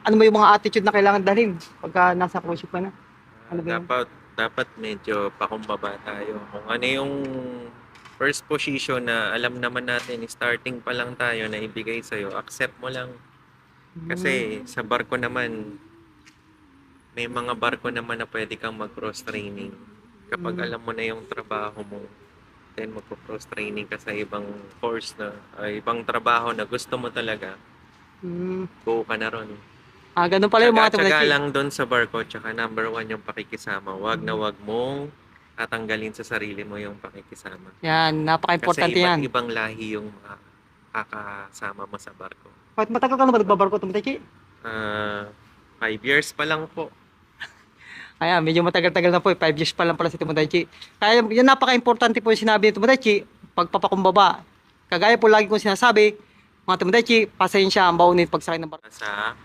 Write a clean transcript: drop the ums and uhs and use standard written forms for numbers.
ano ba yung mga attitude na kailangan dalhin pagka nasa cruise ship ka na? Ano ba yun? Dapat medyo pakumbaba tayo. Kung ano yung first position na alam naman natin, starting pa lang tayo na ibigay sa'yo, accept mo lang. Kasi sa barko naman, may mga barko naman na pwede kang mag-cross training. Kapag alam mo na yung trabaho mo, then magpo-cross training ka sa ibang course na, ibang trabaho na gusto mo talaga, Mm. go ka na ron. Ganun pala yung mga Tsaga-tsaga Tomodachi. lang doon sa barko, tsaka number one yung pakikisama. Wag na wag mong tatanggalin sa sarili mo yung pakikisama. Yan, Kasi napaka-importante iba't yan. ibang lahi yung makakasama mo sa barko. Kahit matagal ka na ba nagbabarko, Tomodachi? 5 years pa lang po. Ayan, medyo matagal-tagal na po, 5 years pa lang pala si Tomodachi. Kaya yan napaka-importante po yung sinabi ni Tomodachi, pagpapakumbaba. Kagaya po lagi kong sinasabi, mga Tomodachi, pasensya ang baunin pagsakay ng barko. Sa